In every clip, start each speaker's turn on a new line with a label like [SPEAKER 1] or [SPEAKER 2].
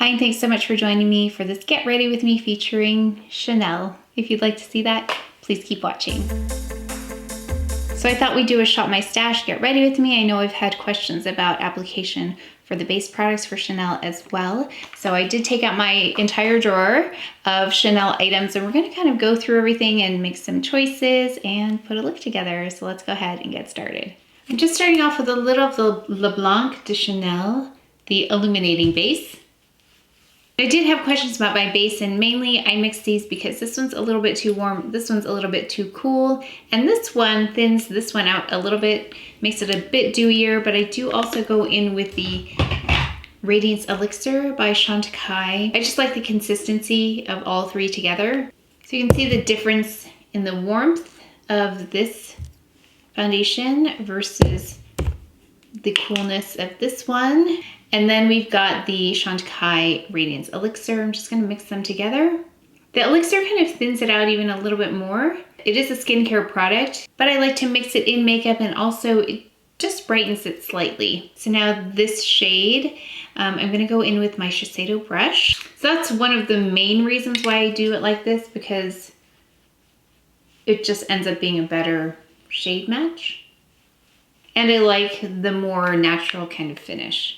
[SPEAKER 1] Hi, and thanks so much for joining me for this Get Ready With Me featuring Chanel. If you'd like to see that, please keep watching. So I thought we'd do a Shop My Stash, Get Ready With Me. I know I've had questions about application for the base products for Chanel as well. So I did take out my entire drawer of Chanel items, and we're gonna kind of go through everything and make some choices and put a look together. So let's go ahead and get started. I'm just starting off with a little of the Le Blanc de Chanel, the illuminating base. I did have questions about my base, and mainly I mixed these because this one's a little bit too warm, this one's a little bit too cool, and this one thins this one out a little bit, makes it a bit dewier, but I do also go in with the Radiance Elixir by Chantecaille. I just like the consistency of all three together. So you can see the difference in the warmth of this foundation versus the coolness of this one. And then we've got the Chantecaille Radiance Elixir. I'm just gonna mix them together. The elixir kind of thins it out even a little bit more. It is a skincare product, but I like to mix it in makeup, and also it just brightens it slightly. So now this shade, I'm gonna go in with my Eyeshadow brush. So that's one of the main reasons why I do it like this, because it just ends up being a better shade match. And I like the more natural kind of finish.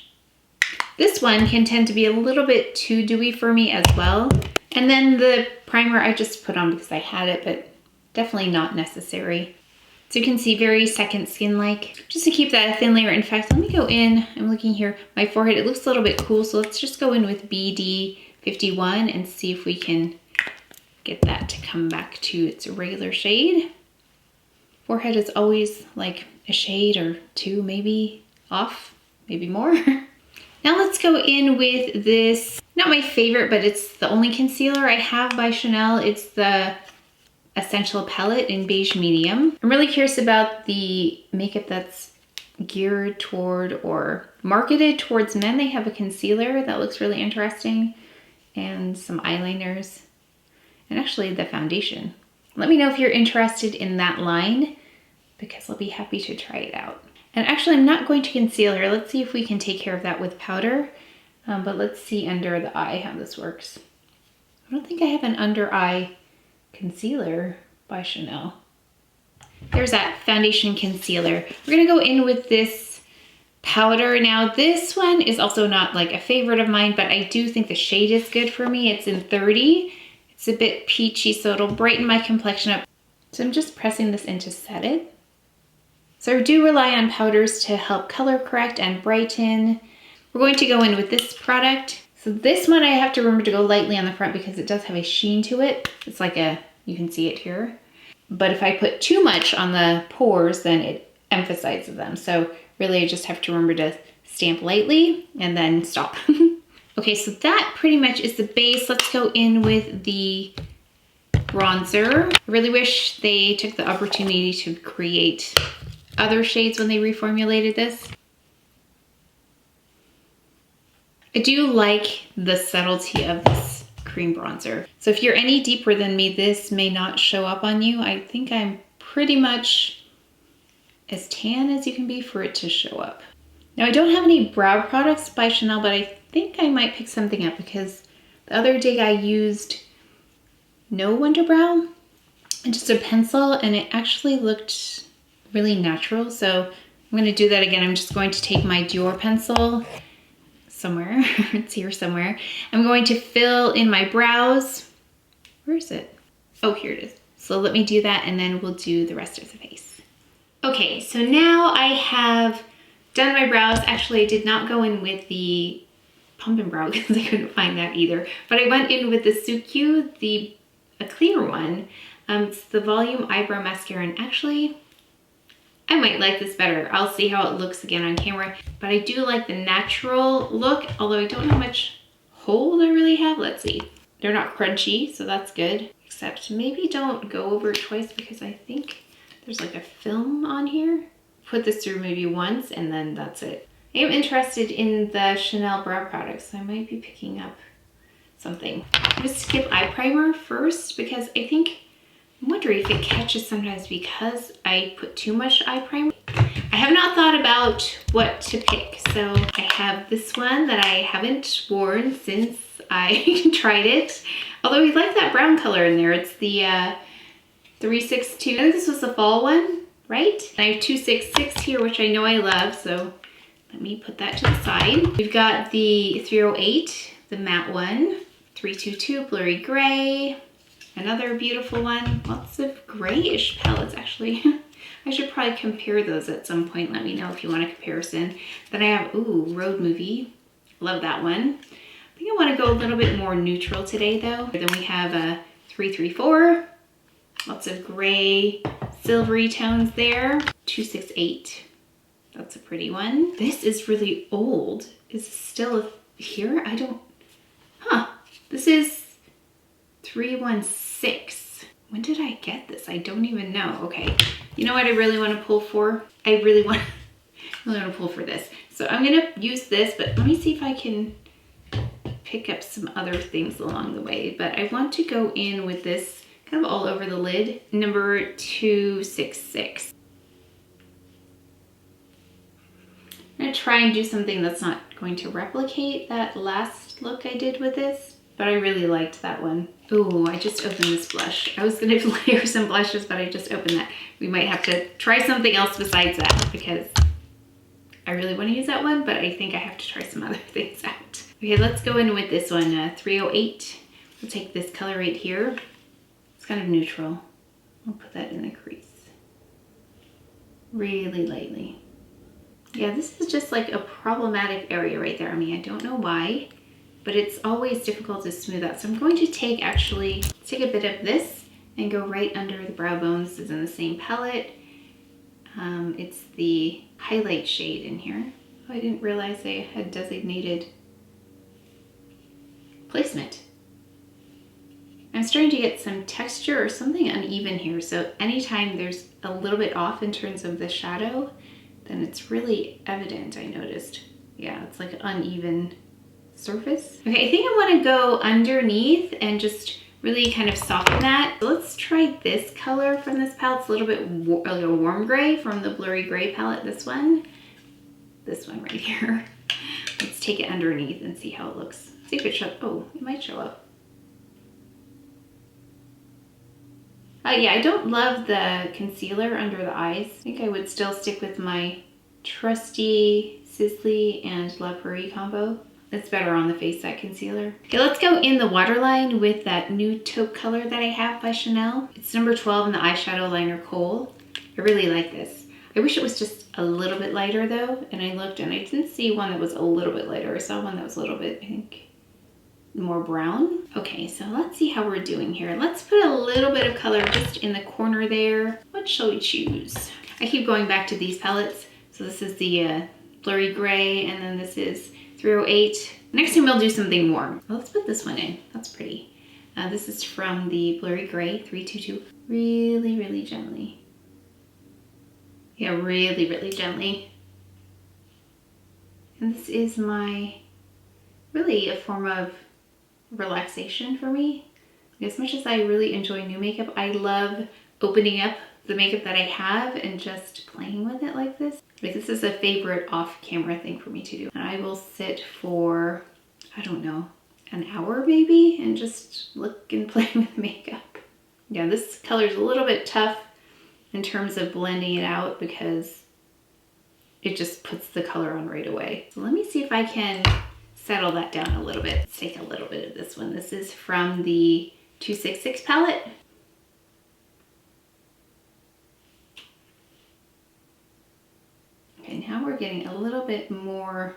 [SPEAKER 1] This one can tend to be a little bit too dewy for me as well. And then the primer I just put on because I had it, but definitely not necessary. So you can see very second skin-like. Just to keep that a thin layer. In fact, let me go in, I'm looking here, my forehead, it looks a little bit cool. So let's just go in with BD51 and see if we can get that to come back to its regular shade. Forehead is always like a shade or two maybe off, maybe more. Now let's go in with this, not my favorite, but it's the only concealer I have by Chanel. It's the Essential Palette in Beige Medium. I'm really curious about the makeup that's geared toward or marketed towards men. They have a concealer that looks really interesting, and some eyeliners, and actually the foundation. Let me know if you're interested in that line, because I'll be happy to try it out. And actually, I'm not going to conceal here. Let's see if we can take care of that with powder. But let's see under the eye how this works. I don't think I have an under eye concealer by Chanel. There's that foundation concealer. We're gonna go in with this powder. Now this one is also not like a favorite of mine, but I do think the shade is good for me. It's in 30. It's a bit peachy, so it'll brighten my complexion up. So I'm just pressing this in to set it. So I do rely on powders to help color correct and brighten. We're going to go in with this product. So this one I have to remember to go lightly on the front because it does have a sheen to it. It's like you can see it here. But if I put too much on the pores, then it emphasizes them. So really I just have to remember to stamp lightly and then stop. Okay, so that pretty much is the base. Let's go in with the bronzer. I really wish they took the opportunity to create other shades when they reformulated this. I do like the subtlety of this cream bronzer. So if you're any deeper than me, this may not show up on you. I think I'm pretty much as tan as you can be for it to show up. Now I don't have any brow products by Chanel, but I think I might pick something up because the other day I used No Wonder Brow and just a pencil, and it actually looked really natural. So I'm gonna do that again. I'm just going to take my Dior pencil somewhere, it's here somewhere. I'm going to fill in my brows. Where is it? Oh, here it is. So let me do that, and then we'll do the rest of the face. Okay, so now I have done my brows. Actually, I did not go in with the pump and brow because I couldn't find that either. But I went in with the Suicune, a clear one. It's the Volume Eyebrow Mascara, and actually, I might like this better. I'll see how it looks again on camera, but I do like the natural look, although I don't know how much hold I really have. Let's see. They're not crunchy, so that's good. Except maybe don't go over it twice because I think there's like a film on here. Put this through maybe once and then that's it. I am interested in the Chanel brow products, so I might be picking up something. I'm gonna skip eye primer first because I think, I'm wondering if it catches sometimes because I put too much eye primer. I have not thought about what to pick. So I have this one that I haven't worn since I tried it. Although we like that brown color in there. It's the 362. I think this was the fall one, right? I have 266 here, which I know I love. So let me put that to the side. We've got the 308, the matte one, 322, blurry gray, another beautiful one. Lots of grayish palettes, actually. I should probably compare those at some point. Let me know if you want a comparison. Then I have, ooh, Road Movie. Love that one. I think I want to go a little bit more neutral today, though. Then we have a 334. Lots of gray, silvery tones there. 268. That's a pretty one. This is really old. Is it still here? I don't, This is 316. When did I get this? I don't even know. Okay. You know what I really want to pull for? I really want to pull for this. So I'm going to use this, but let me see if I can pick up some other things along the way. But I want to go in with this kind of all over the lid, number 266. I'm gonna try and do something that's not going to replicate that last look I did with this, but I really liked that one. Ooh, I just opened this blush. I was gonna layer some blushes, but I just opened that. We might have to try something else besides that because I really wanna use that one, but I think I have to try some other things out. Okay, let's go in with this one, 308. We'll take this color right here. It's kind of neutral. I'll put that in the crease. Really lightly. Yeah, this is just like a problematic area right there. I mean, I don't know why, but it's always difficult to smooth out. So I'm going to take a bit of this and go right under the brow bone. This is in the same palette. It's the highlight shade in here. Oh, I didn't realize I had designated placement. I'm starting to get some texture or something uneven here. So anytime there's a little bit off in terms of the shadow, then it's really evident, I noticed. Yeah, it's like an uneven surface. Okay, I think I want to go underneath and just really kind of soften that. So let's try this color from this palette. It's a little bit like a warm gray from the blurry gray palette, this one right here. Let's take it underneath and see how it looks. See if it shows, oh, it might show up. Yeah, I don't love the concealer under the eyes. I think I would still stick with my trusty Sisley and La Prairie combo. It's better on the face, that concealer. Okay, let's go in the waterline with that new taupe color that I have by Chanel. It's number 12 in the eyeshadow liner Kohl. I really like this. I wish it was just a little bit lighter though, and I looked and I didn't see one that was a little bit lighter. I saw one that was a little bit, I think, more brown. Okay, so let's see how we're doing here. Let's put a little bit of color just in the corner there. What shall we choose? I keep going back to these palettes. So this is the blurry gray, and then this is 308. Next time we'll do something warm. Well, let's put this one in. That's pretty. This is from the blurry gray, 322. Really, really gently. Yeah, really, really gently. And this is really a form of relaxation for me. As much as I really enjoy new makeup, I love opening up the makeup that I have and just playing with it like this. Like, this is a favorite off-camera thing for me to do. And I will sit for, I don't know, an hour maybe and just look and play with makeup. Yeah, this color is a little bit tough in terms of blending it out because it just puts the color on right away. So let me see if I can settle that down a little bit. Let's take a little bit of this one. This is from the 266 palette. Okay, now we're getting a little bit more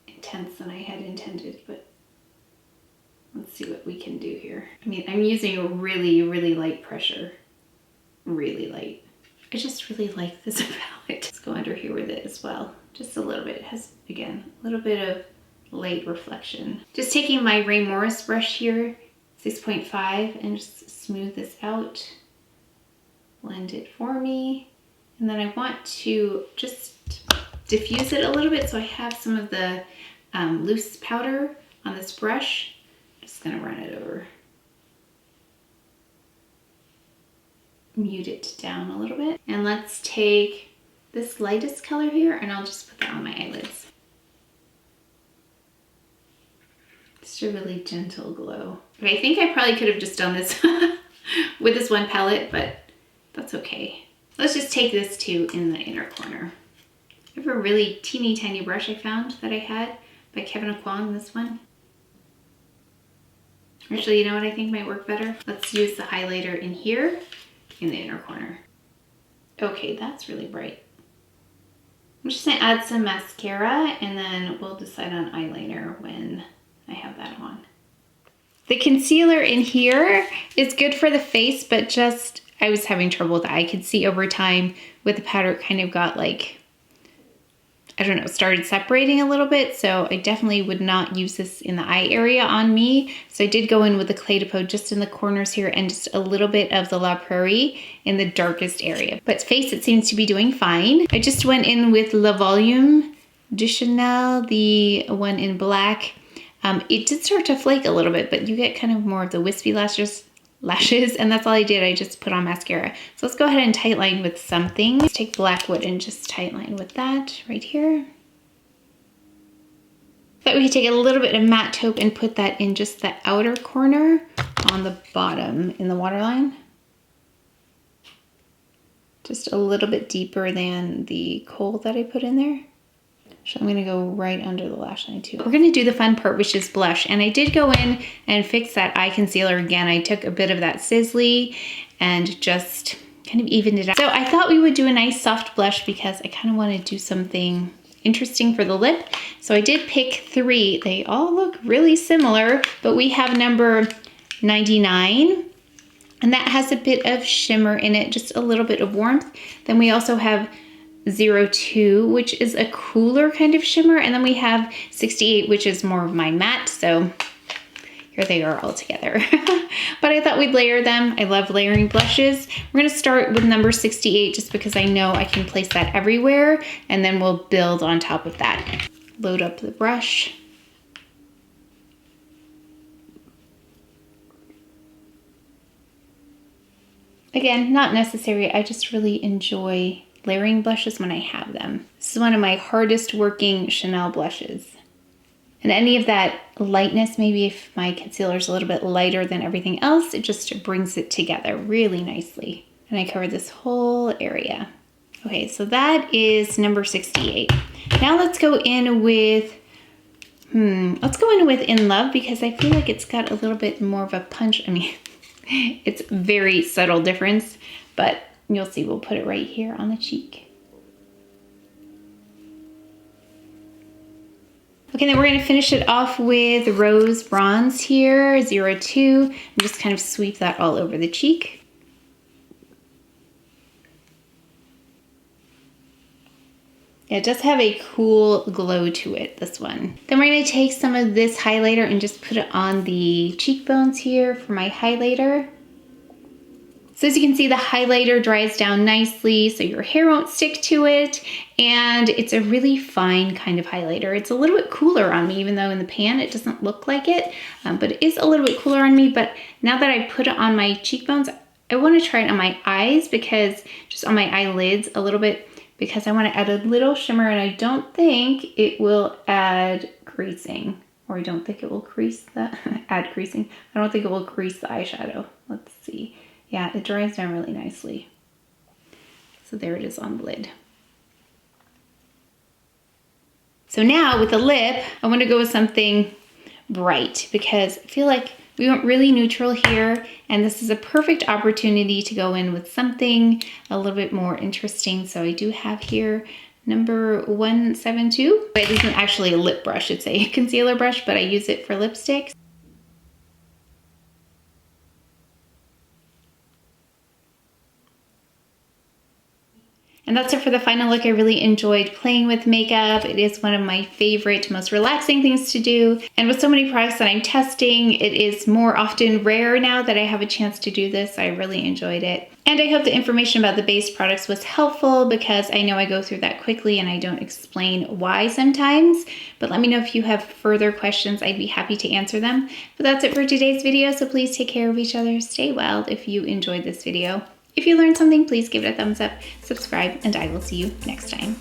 [SPEAKER 1] intense than I had intended, but let's see what we can do here. I mean, I'm using a really, really light pressure. Really light. I just really like this palette. Let's go under here with it as well. Just a little bit. It has, again, a little bit of light reflection. Just taking my Ray Morris brush here, 6.5, and just smooth this out. Blend it for me. And then I want to just diffuse it a little bit so I have some of the loose powder on this brush. I'm just gonna run it over. Mute it down a little bit. And let's take this lightest color here, and I'll just put that on my eyelids. Just a really gentle glow. Okay, I think I probably could have just done this with this one palette, but that's okay. Let's just take this too in the inner corner. I have a really teeny tiny brush I found that I had by Kevin Aquan, this one. Actually, you know what I think might work better? Let's use the highlighter in here in the inner corner. Okay, that's really bright. I'm just gonna add some mascara and then we'll decide on eyeliner when I have that on. The concealer in here is good for the face, but just, I was having trouble with that. I could see over time with the powder, it kind of got like, I don't know, started separating a little bit. So I definitely would not use this in the eye area on me. So I did go in with the Clé de Peau just in the corners here and just a little bit of the La Prairie in the darkest area. But face, it seems to be doing fine. I just went in with Le Volume de Chanel, the one in black. It did start to flake a little bit, but you get kind of more of the wispy lashes, and that's all I did. I just put on mascara. So let's go ahead and tightline with something. Let's take Blackwood and just tightline with that right here. But we could take a little bit of matte taupe and put that in just the outer corner on the bottom in the waterline. Just a little bit deeper than the kohl that I put in there. So I'm gonna go right under the lash line too. We're gonna do the fun part, which is blush. And I did go in and fix that eye concealer again. I took a bit of that Sisley and just kind of evened it out. So I thought we would do a nice soft blush because I kind of want to do something interesting for the lip. So I did pick 3. They all look really similar, but we have number 99. And that has a bit of shimmer in it, just a little bit of warmth. Then we also have 02, which is a cooler kind of shimmer. And then we have 68, which is more of my matte. So here they are all together. But I thought we'd layer them. I love layering blushes. We're gonna start with number 68 just because I know I can place that everywhere and then we'll build on top of that. Load up the brush. Again, not necessary. I just really enjoy layering blushes when I have them. This is one of my hardest working Chanel blushes. And any of that lightness, maybe if my concealer is a little bit lighter than everything else, it just brings it together really nicely. And I cover this whole area. Okay, so that is number 68. Now let's go in with, let's go in with In Love because I feel like it's got a little bit more of a punch. I mean, it's very subtle difference, but you'll see, we'll put it right here on the cheek. Okay, then we're gonna finish it off with Rose Bronze here, 02, and just kind of sweep that all over the cheek. Yeah, it does have a cool glow to it, this one. Then we're gonna take some of this highlighter and just put it on the cheekbones here for my highlighter. So as you can see, the highlighter dries down nicely so your hair won't stick to it. And it's a really fine kind of highlighter. It's a little bit cooler on me, even though in the pan it doesn't look like it, but it is a little bit cooler on me. But now that I put it on my cheekbones, I wanna try it on my eyes because, just on my eyelids a little bit, because I wanna add a little shimmer and I don't think it will add creasing. Or I don't think it will crease the, add creasing. I don't think it will crease the eyeshadow. Let's see. Yeah, it dries down really nicely. So there it is on the lid. So now with the lip, I want to go with something bright because I feel like we went really neutral here and this is a perfect opportunity to go in with something a little bit more interesting. So I do have here number 172. It isn't actually a lip brush, it's a concealer brush, but I use it for lipsticks. And that's it for the final look. I really enjoyed playing with makeup. It is one of my favorite, most relaxing things to do. And with so many products that I'm testing, it is more often rare now that I have a chance to do this. I really enjoyed it. And I hope the information about the base products was helpful because I know I go through that quickly and I don't explain why sometimes. But let me know if you have further questions. I'd be happy to answer them. But that's it for today's video. So please take care of each other. Stay wild if you enjoyed this video. If you learned something, please give it a thumbs up, subscribe, and I will see you next time.